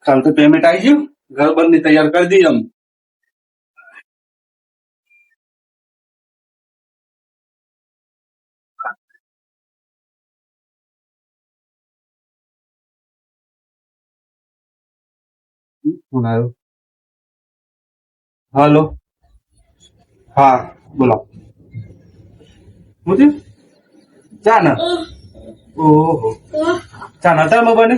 ચાલ તો પેમેન્ટ આવી ગયું, ઘર બંધ તૈયાર કરી દઈએ. ફોન આવ્યો. હાલો, હા બોલો. હું ચા ના, ઓહો ચા ના તાર બને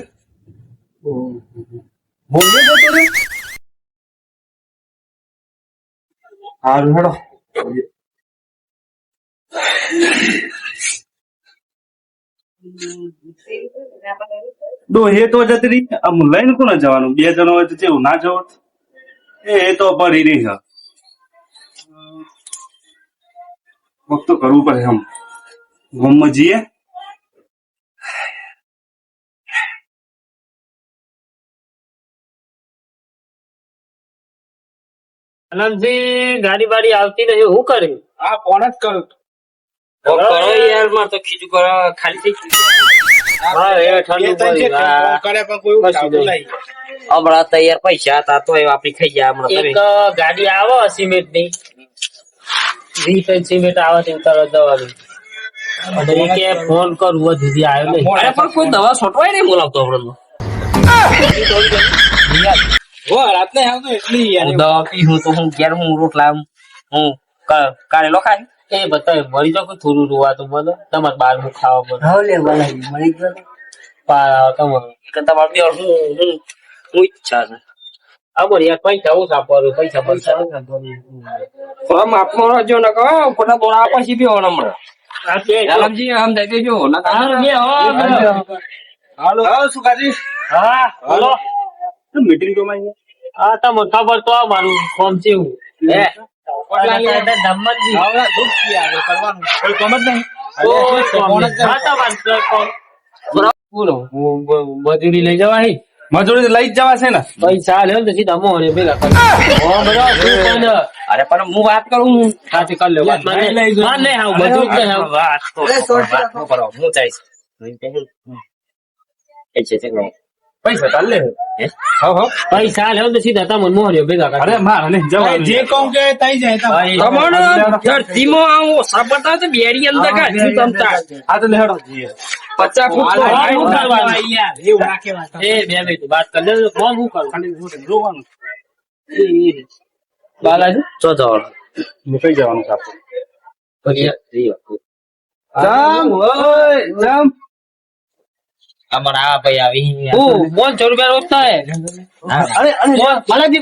બોલ્યો જતો રે. હારું હેડો. હે તો જતી રહી. આમ લઈને કોને જવાનું? 2 જણ હોય તો કેવું ના જવું? એ તો પડી રહી છે. વખત તો કરવું પડે. આમ ગમમાં જઈએ. આનંદજી ગાડી બાડી આવતી નહીં, હું કર્યું? હા ફોન જ કરું. કરો યાર, માર તો ખીચું કરો ખાલી થઈ ગયું. હા એ ઠંડુ પડી. હમણાં તૈયાર પૈસા હતા તો આપડી ખાઈ ગયા. હમણાં એક ગાડી આવે સિમેન્ટ ની 20 ટન સિમેન્ટ આવે તો તરત જવાનું. અને એ કે ફોન કરું દીદી આવ્યો નહીં. અરે પણ કોઈ દવા છોટવાય નહીં બોલાવતો આપણને. રાત ને આવતો એટલી દવા પીવું તો હું ઘેર હું રોટલા હું કાઢેલો ખાય એ બતાવે મળી જાવ થોડું રોવા તો મને તમારે બહાર નું ખાવા પડે. મળી ગયો તમારે હું ઈચ્છા છે. અમારે યાર પૈસા ઓછા આપવાનું, પૈસા આપવાનો જો ને ખોટા બોલા પછી બી હોવા હમણાં આમ દઈ દેજો. હાલો સુકાજી. હા બોલો. મીટિંગ તો માં હા તમને ખબર તો મારું ફોર્મ છે એવું. મજૂરી લઈ જવા મજૂરી લઈ જ જવા છે ને. પૈસા લે તો સીધા મોહરે ભેગા અરે પણ હું વાત કરું સાથે કરી લે વાત પૈસા ચાલ લે. પૈસા લે તો સીધા તમને મોહરે ભેગા કરે. અરે મારે જે કહું કે તઈ જાય ધીમો આવો સાપતા તો બેરી અંદર કાઢી તમતા આ તો લેડો જઈએ 50 ફૂટ એવું રાખે વાત એ બે મિનિટ વાત કરી લે. ફોન હું કરું ખાલી જોવાનું. બાલાજી ચો જવાનું નીકળી જવાનું છે આપણે. જમ ઓય જમ અમારા ભાઈ આવી ઓ 500 રૂપિયા રોજ થાય. અરે બાલાજી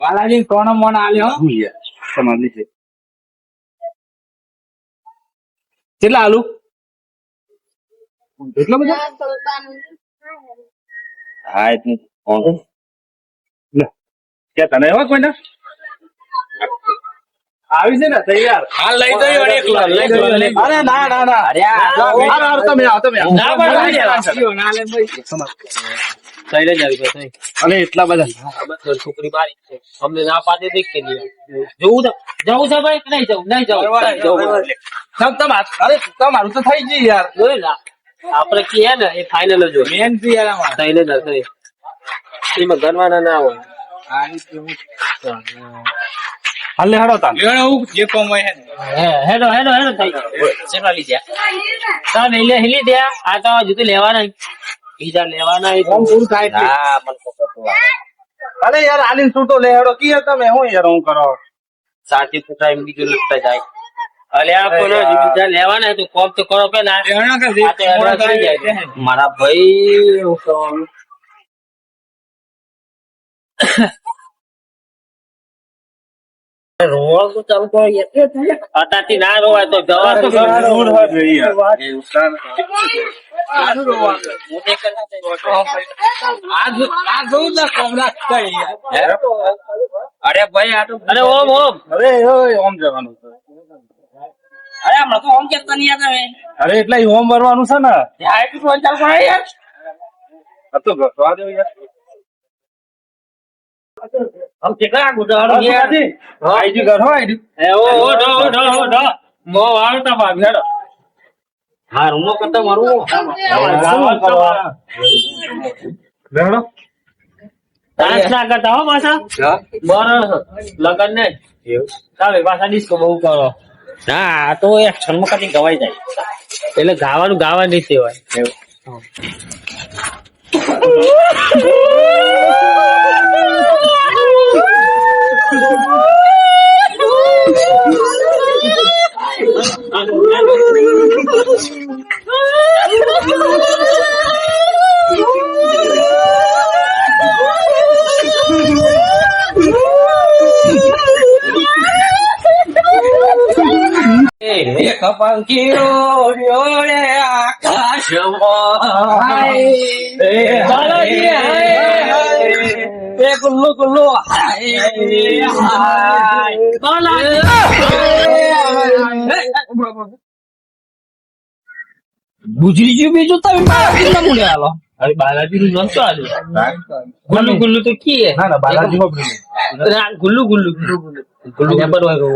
બાલાજી કોણ મોન આલ્યો તમારી છે કેટલા આલુ એટલો બધો હા એટલે કે તને એવા કોઈ ના આવી છે ને તૈયાર હાલ લઈ જઈ એકલો અરે ના અરે તમે આવો અરે એટલા બધા છોકરી મારી છે અમને ના પાડે દેખ કે જવું છે ભાઈ નહીં જવું અરે તમારું તો થઈ ગયું યાર આપડે કે ને એ ફાઇનલ જો મેન ફાઇનલ એમાં ગણવાના ના હોય. હાલે હેડો તાન જે કોમ હોય હેડો થઈ ચેટલા લીધા તા નહીં હેલી દે આ તો જુદી લેવાના બીજા લેવાના કોમ પૂરું થાય હા મને અરે યાર આલીન છૂટો લે હેડો કી તમે હું યાર હું કરો સાચી પૂછા એમ બીજું લખતા જાય. અલે આ કોનો બીજા લેવાના તો કોમ તો કરો કે ના મારા ભાઈ હું કરવાનું રોવા ચાલુ કરો અત્યારથી ના રોવાય તો જવા તો અરે ભાઈ અરે ઓમ અરે ઓમ જવાનું અરે હમણાં તો ઓમ કેતા નહીં યાદ આવે. અરે એટલે ઓમ ભરવાનું છે ને ચાલુ કરો યાર તો ઘસવા દેવું યાર हम કેટલા ગુજારો આઈજી ઘર હોય એ ઓ મો વાળતા બાગ હેડો હા રૂમો કરતા મારું ડાન્સ ના કરતા હો પાછા બરાબર લગન ને ચાલે પાછા ડિસ્કો બહુ કરો ના આ તો એક્શન માં કદી ગવાઈ જાય એટલે ગાવાનું ગાવા નહીં તેવાય એક પંખીઓ ઉડ્યોળે આકાશમાં એ ગુલ્લુ ગુલ્લુ ગુજરી ગયું બીજું તમે બાલાજી ના મૂલ્ય હાલો અરે બાલાજી નું નામ શું આવ્યું ગુલ્લુ ગુલ્લુ તો કી ના ના બાલાજી ગુલ્લુ ગુલ્લુ ગુલ્લુ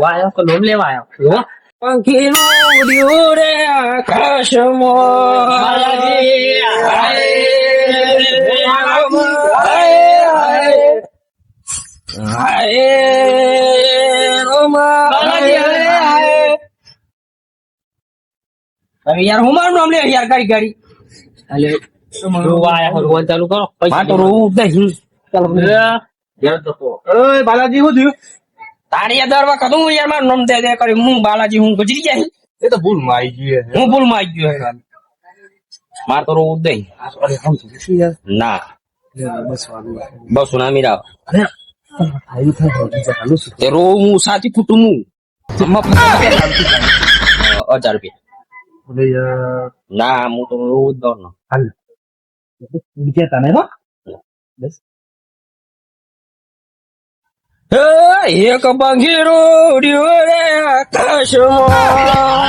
વાયો કે લોમ લેવા આવ્યો પંખીનું ઉડ્યું રે યાર હું મારું નામ લે યાર ગાડી ગાડી અલે રોવાનું ચાલુ કરો તો રોવું નહીં ચાલો બાલાજી શું થયું તારી દરવા કદું યાર મારું નામ દે કરી હું બાલાજી હું ગુજરી જાય એ તો ભૂલ માં આવી ગયું હું ભૂલ માં આવી ગયો માર તો રોવું દઈ ના બસ ના મીરા રોવું હું સાચી ફૂટું હું 1000 રૂપિયા ના હું તો રોવું જ દઉં હાલ વિચારતા નહીં હો બસ એક પંખીરો ઉડ્યો રે આકાશમાં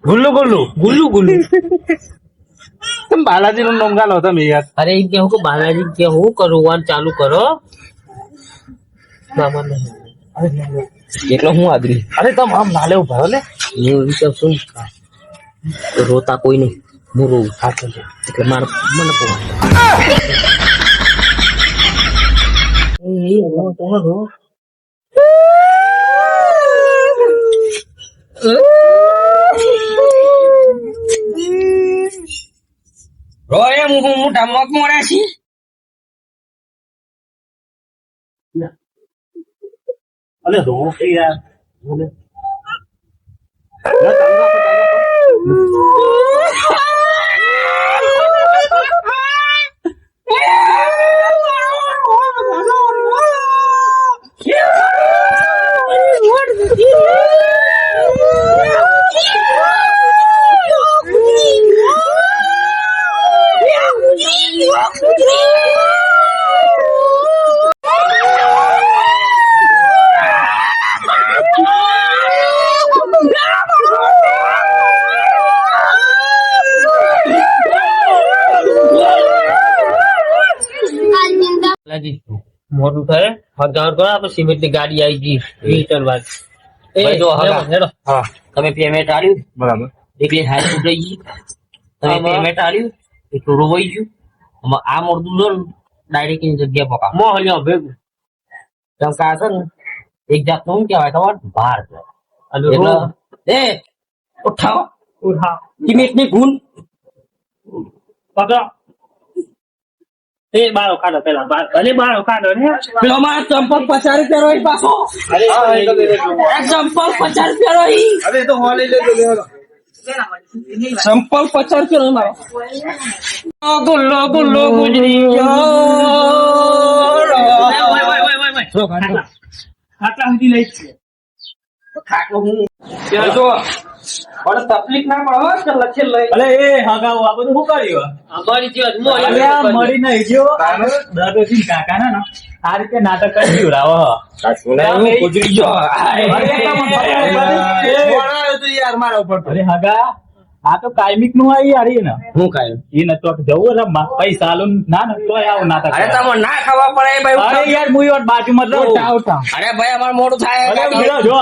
ગુલ્લુ ગુલ્લુ ગુલ્લુ ગુલ્લુ તમે બાલાજી નું નામ ગાલો તમે યાર અરે એમ કેવું કે બાલાજી કે હું કરું ચાલુ કરો એટલો હું આદરી અરે તમે આમ ના લેવું ભરો લે હું વિચાર શું રોતા કોઈ નહીં હું રોવું એટલે મારે મને રોય મોટા મગ મોડા છે અલે રો યાર મોટું થાય હગાવર કરો આપણે સિમેન્ટ ની ગાડી આવી ગઈ રિટર્ન બાદ તમે પેમેન્ટ આલ્યું બરાબર એટલે હાથ ઉડાઈ ગઈ તમે પેમેન્ટ આલ્યું એટલું રોવાઈ ગયું આ મોરદું લો ડાયરેક્ટ એની જગ્યા પકા મોહલ્યા ભેગું કેમ કે આ છે ને એક જાત નું કેવાય ખબર ભાર એટલે એ ઉઠાવો સિમેન્ટ ની ગુણ પકડો એ બારો કાઢો પેલા બારો કાઢો ને પેલો મારા ચંપલ 50 રૂપિયા રોઈ પાછો ચંપલ 50 રૂપિયા રોઈ અરે તો હોલી લેજો સંપલ 50 કિલો મારો ગુલ્લો ગુલ્લો ગુજરી આટલા સુધી લઈ જ છે. ખાટલો હું જો પણ તકલીફ ના પડે હો કે લખે લઈ અલે એ હગાઓ આ બધું શું કર્યું? મળી ગયો મો અલે આ મળી નહીં ગયો. દાદોજી કાકા ને આ રીતે નાટક કરી દીધું રાવ. હું ગુજરી ગયો યાર મારા ઉપર અરે હગા આ તો કાયમિક નું આવી યાર ને હું કાય એ નતો જવું રમવા પૈસા આલું ના ને તો આવું નાટક અરે તમે ના ખાવા પડે ભાઈ અરે યાર હું બાજુમાં રહું ટાવ ટાવ અરે ભાઈ અમાર મોડું થાય અરે જો